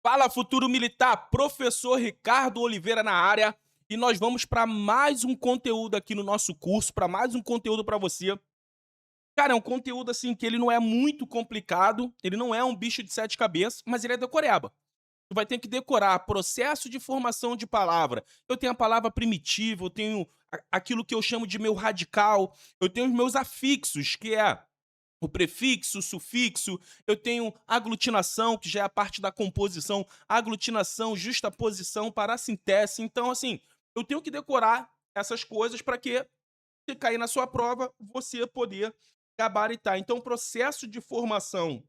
Fala, futuro militar, professor Ricardo Oliveira na área, e nós vamos para mais um conteúdo aqui no nosso curso, para mais um conteúdo para você. Cara, é um conteúdo assim que ele não é muito complicado, ele não é um bicho de sete cabeças, mas ele é decoreba. Tu vai ter que decorar processo de formação de palavra. Eu tenho a palavra primitiva, eu tenho aquilo que eu chamo de meu radical, eu tenho os meus afixos, que é o prefixo, o sufixo, eu tenho aglutinação, que já é a parte da composição, aglutinação, justaposição, parassintese. Então, assim, eu tenho que decorar essas coisas para que, se cair na sua prova, você poder gabaritar. Então, processo de formação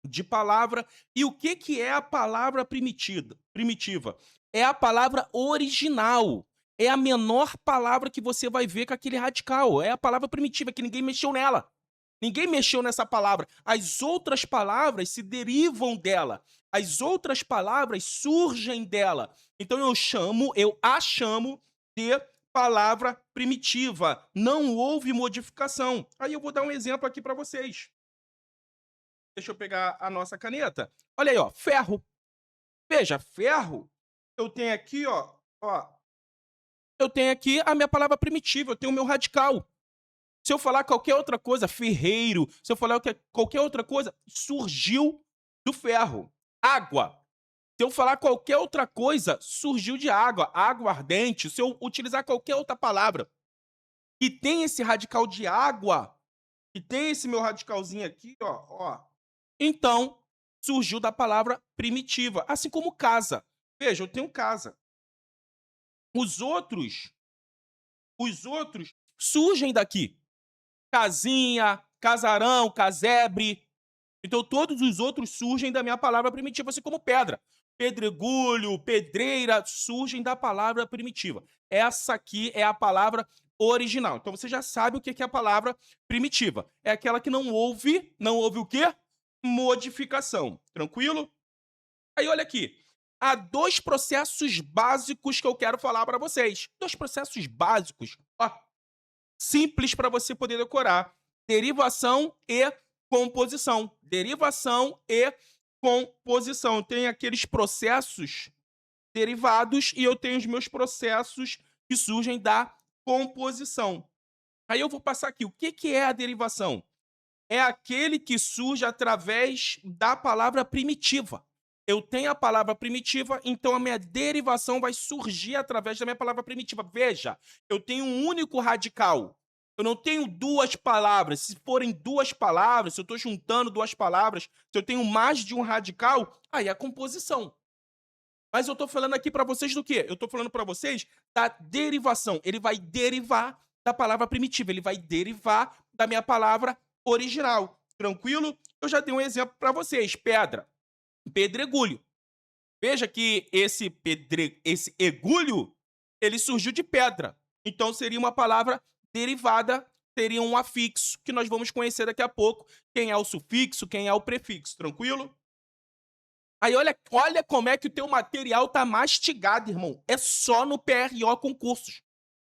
de palavra. E o que, que é a palavra primitiva? É a palavra original. É a menor palavra que você vai ver com aquele radical. É a palavra primitiva, que ninguém mexeu nela. Ninguém mexeu nessa palavra. As outras palavras se derivam dela. As outras palavras surgem dela. Então eu a chamo de palavra primitiva. Não houve modificação. Aí eu vou dar um exemplo aqui para vocês. Deixa eu pegar a nossa caneta. Olha aí, ó, ferro. Veja, ferro, eu tenho aqui, ó, eu tenho aqui a minha palavra primitiva, eu tenho o meu radical. Se eu falar qualquer outra coisa, ferreiro, se eu falar qualquer outra coisa, surgiu do ferro. Água. Se eu falar qualquer outra coisa, surgiu de água. Água ardente. Se eu utilizar qualquer outra palavra que tem esse radical de água, que tem esse meu radicalzinho aqui, ó. Então, surgiu da palavra primitiva. Assim como casa. Veja, eu tenho casa. Os outros, os outros surgem daqui. Casinha, casarão, casebre. Então todos os outros surgem da minha palavra primitiva, assim como pedra. Pedregulho, pedreira, surgem da palavra primitiva. Essa aqui é a palavra original. Então você já sabe o que é a palavra primitiva. É aquela que não houve o quê? Modificação. Tranquilo? Aí olha aqui. Há dois processos básicos que eu quero falar para vocês. Dois processos básicos. Ó, simples para você poder decorar. Derivação e composição. Derivação e composição. Tem aqueles processos derivados e eu tenho os meus processos que surgem da composição. Aí eu vou passar aqui. O que, que é a derivação? É aquele que surge através da palavra primitiva. Eu tenho a palavra primitiva, então a minha derivação vai surgir através da minha palavra primitiva. Veja, eu tenho um único radical. Eu não tenho duas palavras. Se forem duas palavras, se eu estou juntando duas palavras, se eu tenho mais de um radical, aí é a composição. Mas eu estou falando aqui para vocês do quê? Eu estou falando para vocês da derivação. Ele vai derivar da palavra primitiva, ele vai derivar da minha palavra original. Tranquilo? Eu já dei um exemplo para vocês. Pedra. Pedregulho. Veja que esse egulho, ele surgiu de pedra. Então seria uma palavra derivada, teria um afixo, que nós vamos conhecer daqui a pouco, quem é o sufixo, quem é o prefixo. Tranquilo? Aí olha como é que o teu material tá mastigado, irmão. É só no PRO Concursos.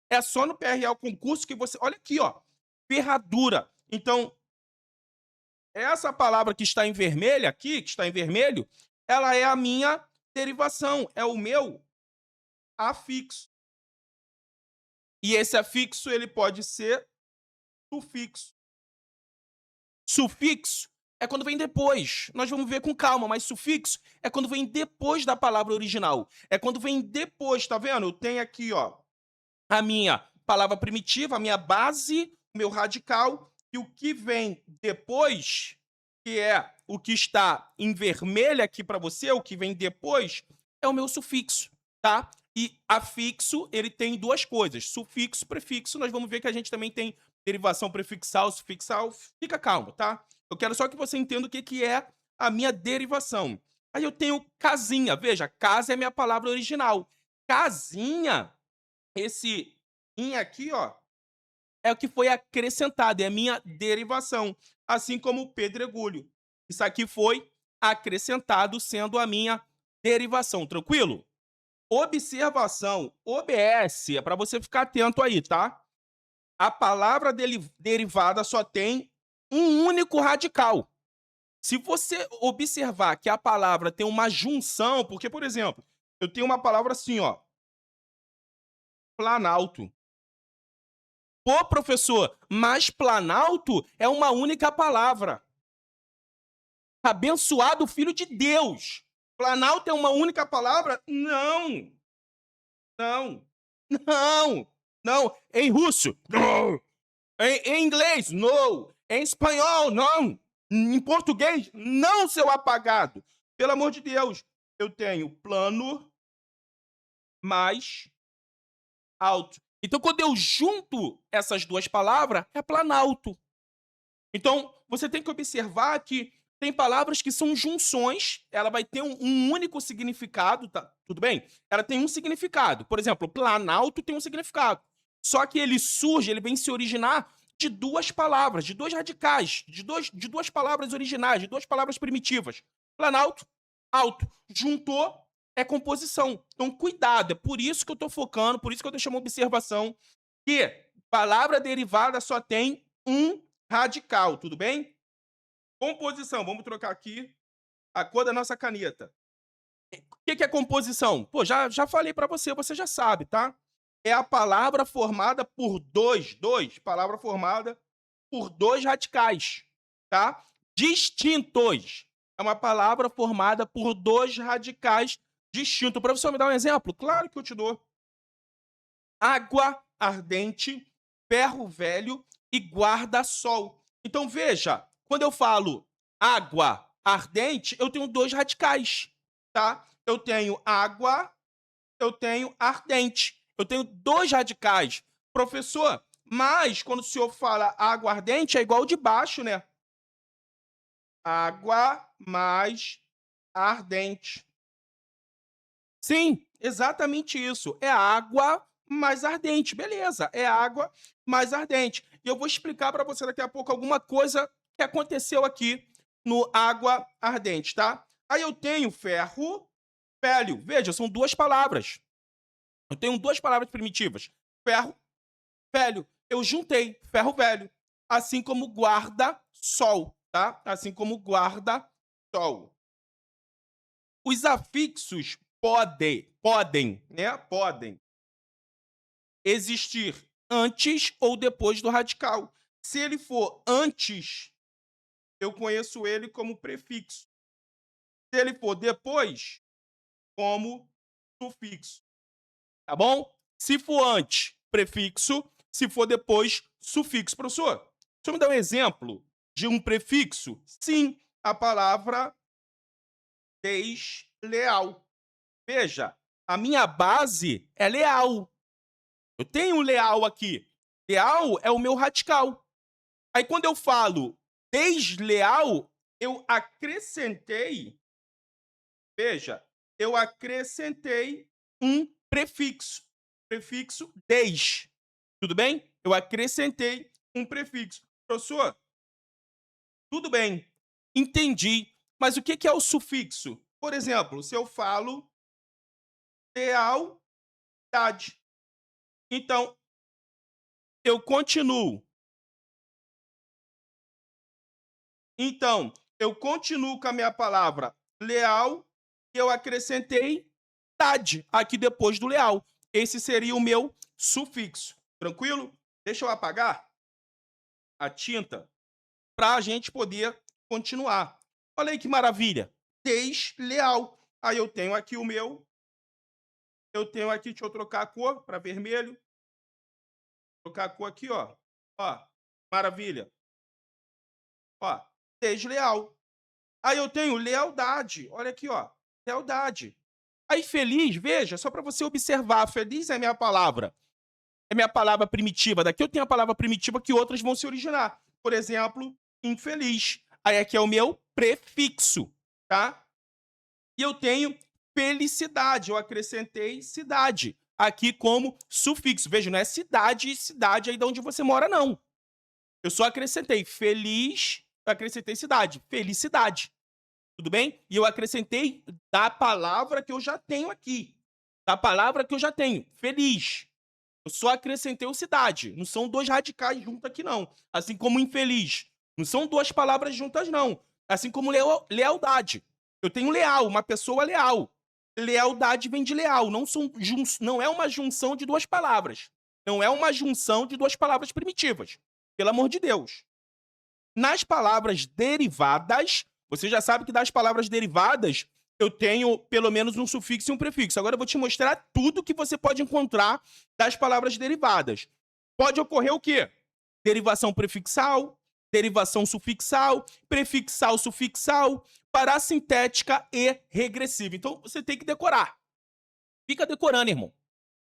É só no PRO Concurso que você... Olha aqui, ó. Ferradura. Então, essa palavra que está em vermelho aqui, que está em vermelho, ela é a minha derivação, é o meu afixo. E esse afixo, ele pode ser sufixo. Sufixo é quando vem depois. Nós vamos ver com calma, mas sufixo é quando vem depois da palavra original. É quando vem depois, tá vendo? Eu tenho aqui, ó, a minha palavra primitiva, a minha base, o meu radical, e o que vem depois, que é o que está em vermelho aqui para você, o que vem depois, é o meu sufixo, tá? E afixo, ele tem duas coisas, sufixo, prefixo. Nós vamos ver que a gente também tem derivação prefixal, sufixal. Fica calmo, tá? Eu quero só que você entenda o que, que é a minha derivação. Aí eu tenho casinha. Veja, casa é minha palavra original. Casinha, esse in aqui, ó, é o que foi acrescentado, é a minha derivação. Assim como o pedregulho. Isso aqui foi acrescentado sendo a minha derivação. Tranquilo? Observação, OBS, é para você ficar atento aí, tá? A palavra derivada só tem um único radical. Se você observar que a palavra tem uma junção, porque, por exemplo, eu tenho uma palavra assim, ó, planalto. Pô, professor, mas planalto é uma única palavra. Abençoado Filho de Deus. Planalto é uma única palavra? Não, não, não, não. Em russo, não. Em inglês, não. Em espanhol, não. Em português, não, seu apagado. Pelo amor de Deus, eu tenho plano mais alto. Então, quando eu junto essas duas palavras, é planalto. Então, você tem que observar que tem palavras que são junções, ela vai ter um único significado, tá? Tudo bem? Ela tem um significado. Por exemplo, planalto tem um significado. Só que ele surge, ele vem se originar de duas palavras, de dois radicais, de duas palavras originais, de duas palavras primitivas. Planalto, alto. Juntou, é composição. Então, cuidado. É por isso que eu estou focando, por isso que eu deixei uma observação que palavra derivada só tem um radical, tudo bem? Composição, vamos trocar aqui a cor da nossa caneta. O que é composição? Pô, já falei para você, você já sabe, tá? É a palavra formada por palavra formada por dois radicais, tá? Distintos. É uma palavra formada por dois radicais distintos. Professor, me dá um exemplo? Claro que eu te dou. Água ardente, ferro velho e guarda-sol. Então veja, quando eu falo água ardente, eu tenho dois radicais, tá? Eu tenho água, eu tenho ardente. Eu tenho dois radicais. Professor, mas quando o senhor fala água ardente, é igual de baixo, né? Água mais ardente. Sim, exatamente isso. É água mais ardente. Beleza, é água mais ardente. E eu vou explicar para você daqui a pouco alguma coisa que aconteceu aqui no água ardente, tá? Aí eu tenho ferro velho. Veja, são duas palavras. Eu tenho duas palavras primitivas. Ferro velho. Eu juntei ferro velho. Assim como guarda-sol, tá? Assim como guarda-sol. Os afixos podem existir antes ou depois do radical. Se ele for antes, eu conheço ele como prefixo. Se ele for depois, como sufixo. Tá bom? Se for antes, prefixo. Se for depois, sufixo. Professor, deixa eu me dar um exemplo de um prefixo? Sim, a palavra desleal. Veja, a minha base é leal. Eu tenho leal aqui. Leal é o meu radical. Aí quando eu falo desleal, eu acrescentei, veja, eu acrescentei um prefixo. Prefixo des. Tudo bem? Eu acrescentei um prefixo. Professor, tudo bem. Entendi. Mas o que é o sufixo? Por exemplo, se eu falo lealdade. Então, eu continuo. Então, eu continuo com a minha palavra leal e eu acrescentei tade aqui depois do leal. Esse seria o meu sufixo. Tranquilo? Deixa eu apagar a tinta para a gente poder continuar. Olha aí que maravilha. Desleal. Aí eu tenho aqui o meu. Eu tenho aqui, deixa eu trocar a cor para vermelho. Trocar a cor aqui, ó. Ó, maravilha. Ó, desleal. Aí eu tenho lealdade. Olha aqui, ó. Lealdade. Aí feliz, veja, só para você observar, feliz é minha palavra. É minha palavra primitiva. Daqui eu tenho a palavra primitiva que outras vão se originar. Por exemplo, infeliz. Aí aqui é o meu prefixo, tá? E eu tenho felicidade. Eu acrescentei cidade aqui como sufixo. Veja, não é cidade aí de onde você mora, não. Eu só acrescentei feliz, eu acrescentei cidade, felicidade. Tudo bem? E eu acrescentei da palavra que eu já tenho aqui. Da palavra que eu já tenho, feliz. Eu só acrescentei o cidade. Não são dois radicais juntos aqui, não. Assim como infeliz. Não são duas palavras juntas, não. Assim como lealdade. Eu tenho leal, uma pessoa leal. Lealdade vem de leal, não é uma junção de duas palavras. Não é uma junção de duas palavras primitivas. Pelo amor de Deus. Nas palavras derivadas, você já sabe que das palavras derivadas eu tenho pelo menos um sufixo e um prefixo. Agora eu vou te mostrar tudo que você pode encontrar das palavras derivadas. Pode ocorrer o quê? Derivação prefixal, derivação sufixal, prefixal, sufixal, parassintética e regressiva. Então você tem que decorar. Fica decorando, irmão.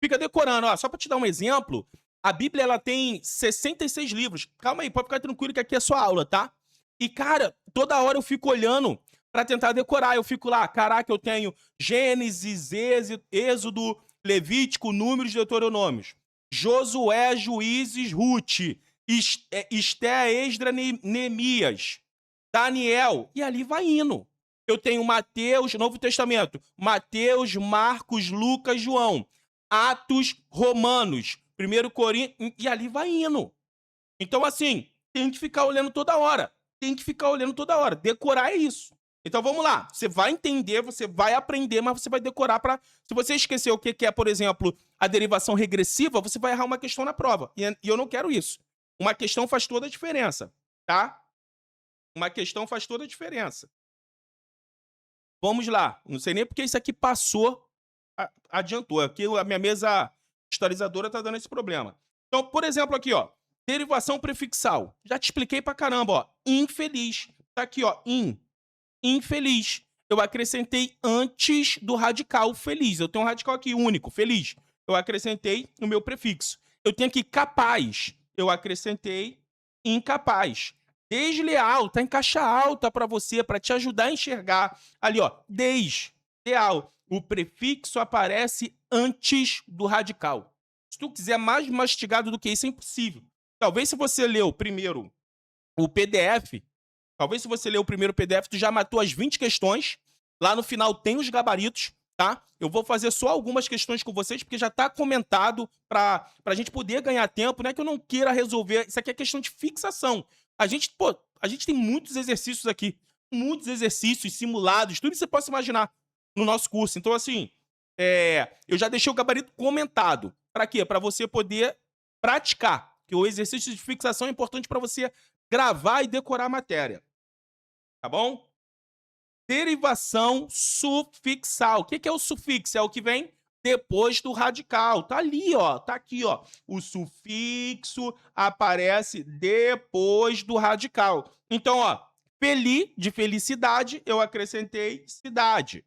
Fica decorando. Ó, só para te dar um exemplo, a Bíblia ela tem 66 livros. Calma aí, pode ficar tranquilo que aqui é sua aula, tá? E, cara, toda hora eu fico olhando para tentar decorar. Eu fico lá, caraca, eu tenho Gênesis, Êxodo, Levítico, Números, Deuteronômios. Josué, Juízes, Ruth, Esté, Esdra, Neemias, Daniel. E ali vai indo. Eu tenho Mateus, Novo Testamento, Mateus, Marcos, Lucas, João. Atos, Romanos, 1 Coríntios, e ali vai indo. Então, assim, tem que ficar olhando toda hora. Tem que ficar olhando toda hora. Decorar é isso. Então, vamos lá. Você vai entender, você vai aprender, mas você vai decorar para... Se você esquecer o que é, por exemplo, a derivação regressiva, você vai errar uma questão na prova. E eu não quero isso. Uma questão faz toda a diferença, tá? Uma questão faz toda a diferença. Vamos lá. Não sei nem porque isso aqui passou, adiantou. Aqui a minha mesa historizadora tá dando esse problema. Então, por exemplo, aqui, ó. Derivação prefixal. Já te expliquei pra caramba, ó. Infeliz. Tá aqui, ó. Infeliz. Eu acrescentei antes do radical feliz. Eu tenho um radical aqui único, feliz. Eu acrescentei no meu prefixo. Eu tenho aqui capaz. Eu acrescentei incapaz. Desleal, tá em caixa alta para você, para te ajudar a enxergar. Ali, ó, desleal. O prefixo aparece antes do radical. Se tu quiser mais mastigado do que isso, é impossível. Talvez se você leu primeiro o PDF, tu já matou as 20 questões. Lá no final tem os gabaritos, tá? Eu vou fazer só algumas questões com vocês, porque já tá comentado pra gente poder ganhar tempo, não é que eu não queira resolver. Isso aqui é questão de fixação. A gente tem muitos exercícios aqui. Muitos exercícios simulados, tudo que você possa imaginar no nosso curso. Então, assim, eu já deixei o gabarito comentado. Para quê? Para você poder praticar. Que o exercício de fixação é importante para você gravar e decorar a matéria. Tá bom? Derivação sufixal. O que é o sufixo? É o que vem depois do radical. Tá ali, ó. Tá aqui, ó. O sufixo aparece depois do radical. Então, ó, de felicidade, eu acrescentei cidade.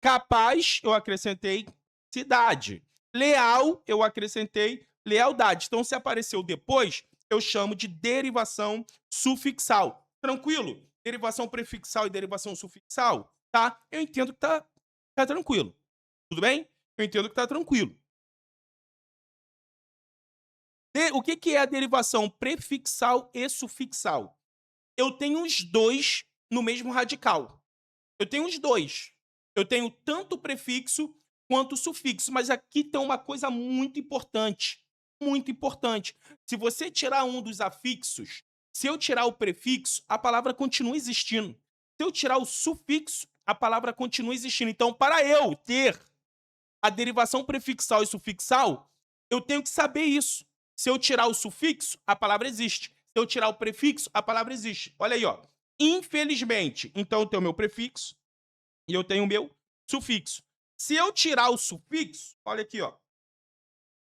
Capaz, eu acrescentei cidade. Leal, eu acrescentei lealdade. Então, se apareceu depois, eu chamo de derivação sufixal. Tranquilo? Derivação prefixal e derivação sufixal, tá? Eu entendo que tá tranquilo. Tudo bem? Eu entendo que tá tranquilo. O que é a derivação prefixal e sufixal? Eu tenho os dois no mesmo radical. Eu tenho os dois. Eu tenho tanto o prefixo quanto o sufixo, mas aqui tem uma coisa muito importante. Muito importante. Se você tirar um dos afixos, se eu tirar o prefixo, a palavra continua existindo. Se eu tirar o sufixo, a palavra continua existindo. Então, para eu ter a derivação prefixal e sufixal, eu tenho que saber isso. Se eu tirar o sufixo, a palavra existe. Se eu tirar o prefixo, a palavra existe. Olha aí, ó. Infelizmente. Então, eu tenho o meu prefixo e eu tenho o meu sufixo. Se eu tirar o sufixo, olha aqui, ó.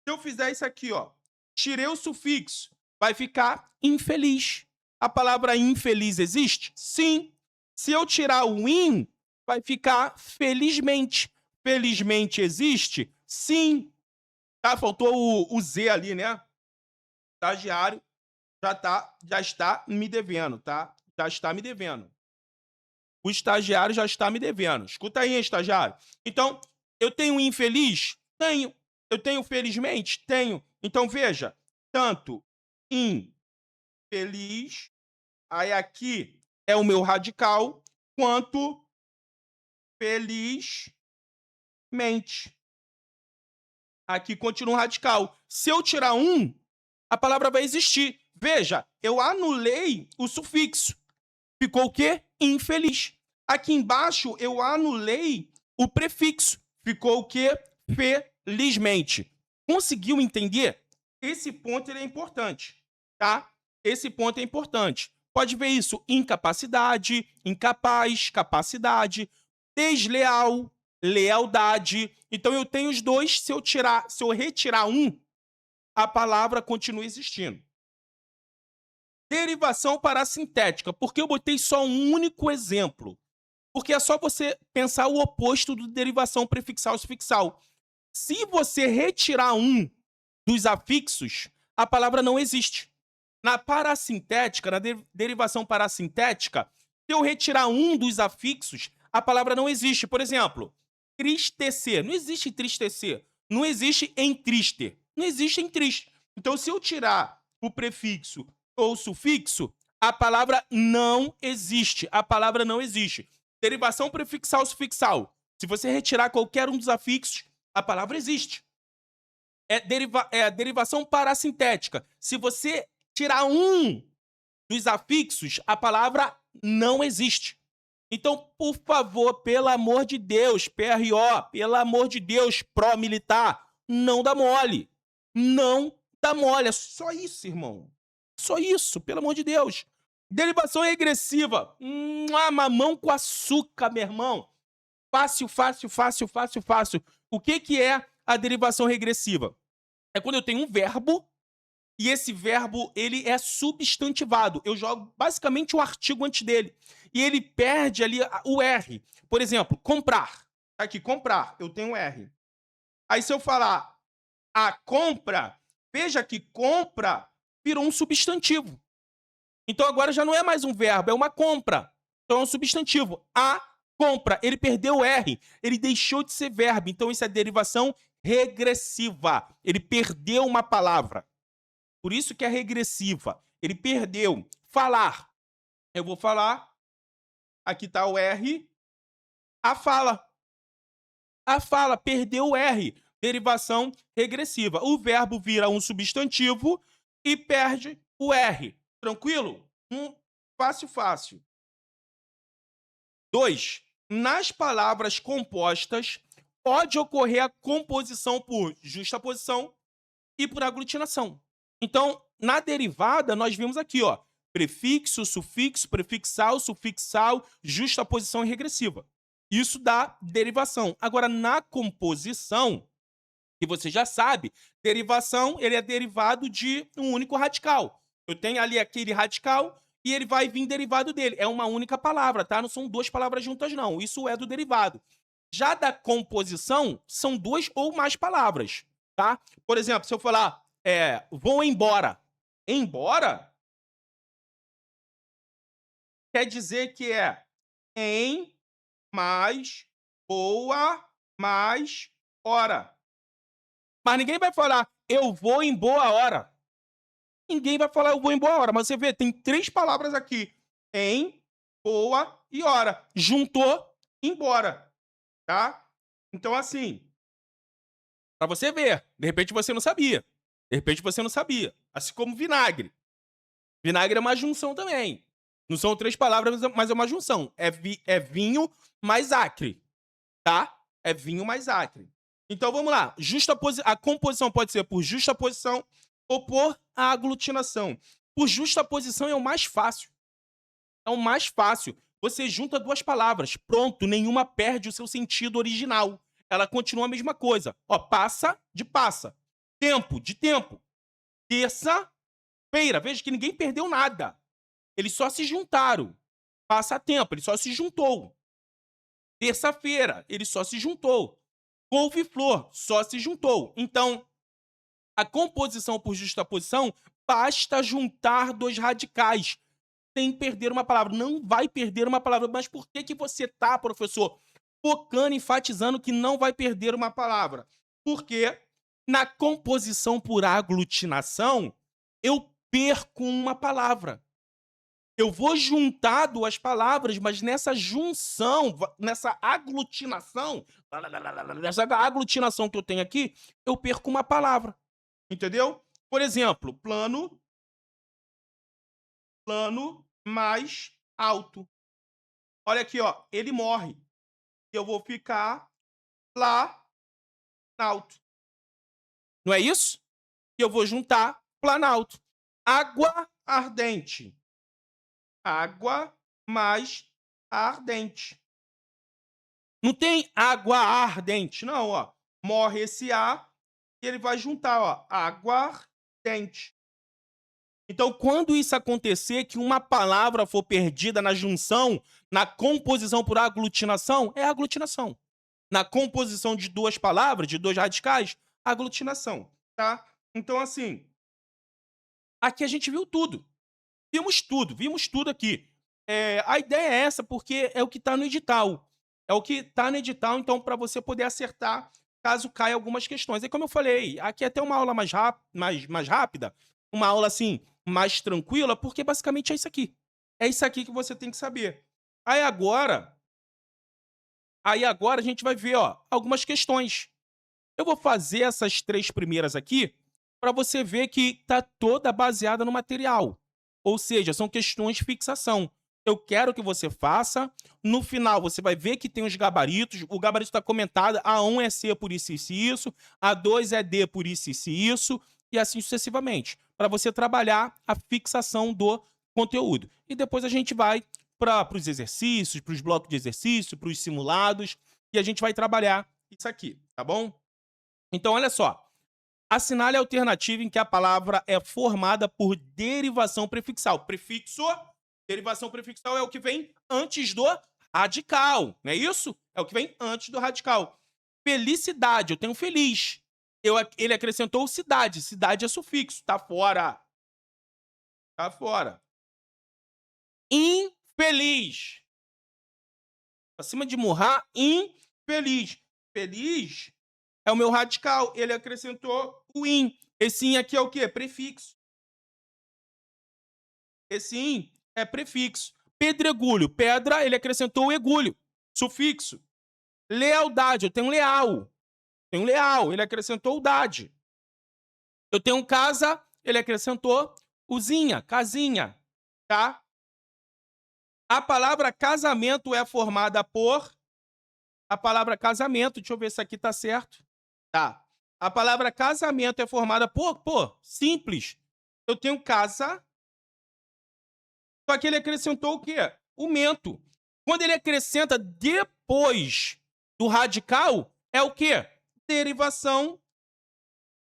Se eu fizer isso aqui, ó. Tirei o sufixo, vai ficar infeliz. A palavra infeliz existe? Sim. Se eu tirar o in, vai ficar felizmente. Felizmente existe? Sim. Tá? Faltou o Z ali, né? Estagiário já está me devendo, tá? Já está me devendo. O estagiário já está me devendo. Escuta aí, estagiário. Então, eu tenho infeliz? Tenho. Eu tenho felizmente? Tenho. Então, veja, tanto infeliz, aí aqui é o meu radical, quanto felizmente. Aqui continua o radical. Se eu tirar um, a palavra vai existir. Veja, eu anulei o sufixo. Ficou o quê? infeliz. Aqui embaixo eu anulei o prefixo. Ficou o quê? Felizmente. Conseguiu entender? Esse ponto ele é importante, tá? Esse ponto é importante. Pode ver isso: incapacidade, incapaz, capacidade, desleal, lealdade. Então eu tenho os dois. Se eu retirar um, a palavra continua existindo. Derivação parassintética. Por que eu botei só um único exemplo? Porque é só você pensar o oposto do derivação prefixal e sufixal. Se você retirar um dos afixos, a palavra não existe. Na parassintética, na derivação parassintética, se eu retirar um dos afixos, a palavra não existe. Por exemplo, tristecer. Não existe entristecer. Não existe entrister. Não existe entriste. Então, se eu tirar o prefixo ou o sufixo, a palavra não existe. A palavra não existe. Derivação prefixal ou sufixal. Se você retirar qualquer um dos afixos, a palavra existe. É a derivação parassintética. Se você tirar um dos afixos, a palavra não existe. Então, por favor, pelo amor de Deus, PRO, pelo amor de Deus, pró-militar, não dá mole. Não dá mole. É só isso, irmão. Só isso, pelo amor de Deus. Derivação regressiva. Mamão com açúcar, meu irmão. Fácil, fácil, fácil, fácil, fácil. O que é a derivação regressiva? É quando eu tenho um verbo e esse verbo ele é substantivado. Eu jogo basicamente um artigo antes dele. E ele perde ali o R. Por exemplo, comprar. Aqui, comprar. Eu tenho R. Aí se eu falar a compra, veja que compra virou um substantivo. Então agora já não é mais um verbo, é uma compra. Então é um substantivo. A compra. Ele perdeu o R. Ele deixou de ser verbo. Então isso é derivação regressiva. Ele perdeu uma palavra. Por isso que é regressiva. Ele perdeu. Falar. Eu vou falar. Aqui está o R. A fala. A fala perdeu o R. Derivação regressiva. O verbo vira um substantivo e perde o R. Tranquilo? Fácil, fácil. 2. Nas palavras compostas, pode ocorrer a composição por justaposição e por aglutinação. Então, na derivada, nós vimos aqui, ó, prefixo, sufixo, prefixal, sufixal, justaposição e regressiva. Isso dá derivação. Agora, na composição, que você já sabe, derivação ele é derivado de um único radical. Eu tenho ali aquele radical e ele vai vir derivado dele. É uma única palavra, tá? Não são duas palavras juntas, não. Isso é do derivado. Já da composição, são duas ou mais palavras, tá? Por exemplo, se eu falar vou embora. Embora quer dizer que é em mais boa mais hora. Mas ninguém vai falar eu vou em boa hora. Ninguém vai falar eu vou em boa hora. Mas você vê, tem 3 palavras aqui. Em, boa e hora. Juntou, embora. Tá? Então, assim, pra você ver. De repente você não sabia. De repente você não sabia. Assim como vinagre. Vinagre é uma junção também. Não são 3 palavras, mas é uma junção. É vinho mais acre. Tá? É vinho mais acre. Então vamos lá. A composição pode ser por justaposição ou por aglutinação. Por justaposição é o mais fácil. É o mais fácil. Você junta 2 palavras. Pronto, nenhuma perde o seu sentido original. Ela continua a mesma coisa. Ó, passa de passa. Tempo de tempo. Terça-feira. Veja que ninguém perdeu nada. Eles só se juntaram. Passatempo, ele só se juntou. Terça-feira, ele só se juntou. Couve-flor, só se juntou. Então, a composição por justaposição, basta juntar 2 radicais, sem perder uma palavra. Não vai perder uma palavra. Mas por que você tá, professor, focando, enfatizando que não vai perder uma palavra? Porque na composição por aglutinação, eu perco uma palavra. Eu vou juntar 2 palavras, mas nessa junção, nessa aglutinação que eu tenho aqui, eu perco uma palavra. Entendeu? Por exemplo, plano mais alto. Olha aqui, ó, ele morre. Eu vou ficar Planalto. Não é isso? E eu vou juntar Planalto. Água ardente. Água mais ardente. Não tem água ardente, não, ó. Morre esse A e ele vai juntar, ó, aguardente. Então, quando isso acontecer, que uma palavra for perdida na junção, na composição por aglutinação, é aglutinação. Na composição de duas palavras, de dois radicais, aglutinação, tá? Então, assim, aqui a gente viu tudo. Vimos tudo aqui. A ideia é essa, porque é o que está no edital. É o que está no edital, então, para você poder acertar caso caia algumas questões. E como eu falei, aqui é até uma aula mais rápida, uma aula assim, mais tranquila, porque basicamente é isso aqui. É isso aqui que você tem que saber. Aí agora, a gente vai ver, ó, algumas questões. Eu vou fazer essas três primeiras aqui para você ver que está toda baseada no material. Ou seja, são questões de fixação. Eu quero que você faça. No final, você vai ver que tem os gabaritos. O gabarito está comentado. A1 é C por isso e isso. A2 é D por isso e isso. E assim sucessivamente. Para você trabalhar a fixação do conteúdo. E depois a gente vai para os exercícios, para os blocos de exercício, para os simulados. E a gente vai trabalhar isso aqui, tá bom? Então, olha só. Assinale a alternativa em que a palavra é formada por derivação prefixal. Prefixo, derivação prefixal é o que vem antes do radical, não é isso? É o que vem antes do radical. Felicidade, eu tenho feliz. Ele acrescentou cidade. Cidade é sufixo, tá fora. Tá fora. Infeliz. Acima de murrar, infeliz. Feliz é o meu radical. Ele acrescentou o in. Esse in aqui é o quê? Prefixo. Esse in é prefixo. Pedregulho, pedra, ele acrescentou o egulho. Sufixo. Lealdade, eu tenho leal. Tenho leal, ele acrescentou o dade. Eu tenho casa, ele acrescentou usinha, casinha, tá? A palavra casamento é formada por... A palavra casamento, deixa eu ver se aqui tá certo. Tá. A palavra casamento é formada por, simples. Eu tenho casa, só que ele acrescentou o quê? O mento. Quando ele acrescenta depois do radical, é o quê? Derivação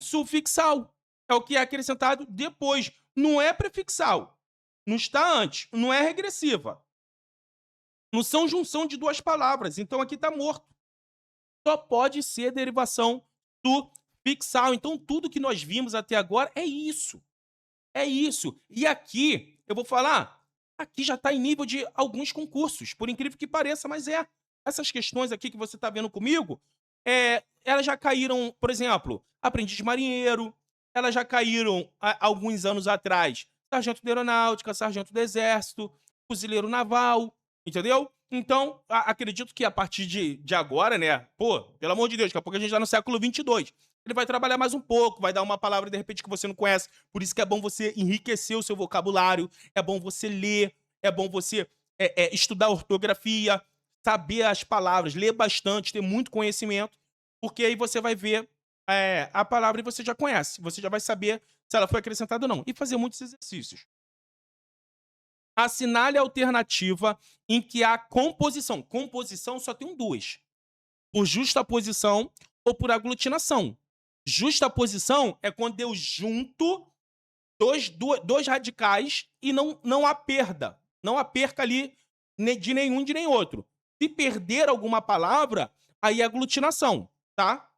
sufixal. É o que é acrescentado depois. Não é prefixal. Não está antes. Não é regressiva. Não são junção de duas palavras. Então aqui está morto. Só pode ser derivação sufixal. Então tudo que nós vimos até agora é isso. É isso. E aqui, eu vou falar, aqui já está em nível de alguns concursos, por incrível que pareça, mas é. Essas questões aqui que você está vendo comigo, elas já caíram, por exemplo, aprendiz de marinheiro, elas já caíram há alguns anos atrás, sargento de aeronáutica, sargento do exército, fuzileiro naval, entendeu? Então, acredito que a partir de agora, né, pelo amor de Deus, daqui a pouco a gente está no século 22, ele vai trabalhar mais um pouco, vai dar uma palavra de repente que você não conhece. Por isso que é bom você enriquecer o seu vocabulário, é bom você ler, é bom você estudar ortografia, saber as palavras, ler bastante, ter muito conhecimento, porque aí você vai ver a palavra e você já conhece, você já vai saber se ela foi acrescentada ou não, e fazer muitos exercícios. Assinale a alternativa em que há composição. Composição só tem duas. Por justaposição ou por aglutinação. Justaposição é quando eu junto dois radicais e não há perda. Não há perca ali de nenhum de nem outro. Se perder alguma palavra, aí é aglutinação, tá?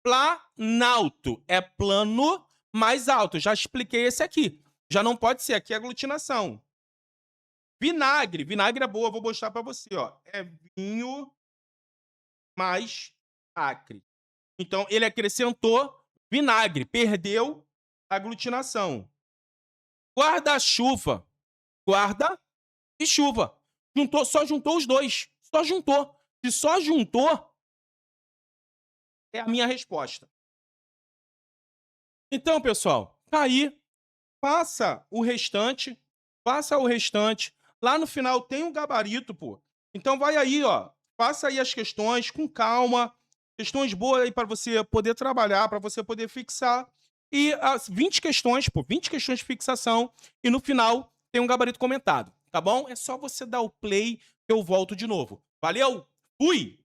Planalto é plano mais alto. Já expliquei esse aqui. Já não pode ser. Aqui é aglutinação. Vinagre. Vinagre é boa, vou mostrar para você, ó. É vinho mais acre. Então, ele acrescentou vinagre, perdeu a aglutinação. Guarda-chuva. Guarda e chuva. Só juntou os dois. Só juntou. Se só juntou, é a minha resposta. Então, pessoal, tá aí. Faça o restante. Faça o restante. Lá no final tem um gabarito, pô. Então vai aí, ó, faça aí as questões com calma, questões boas aí para você poder trabalhar, para você poder fixar. E as 20 questões, pô, 20 questões de fixação, e no final tem um gabarito comentado, tá bom? É só você dar o play que eu volto de novo. Valeu? Fui!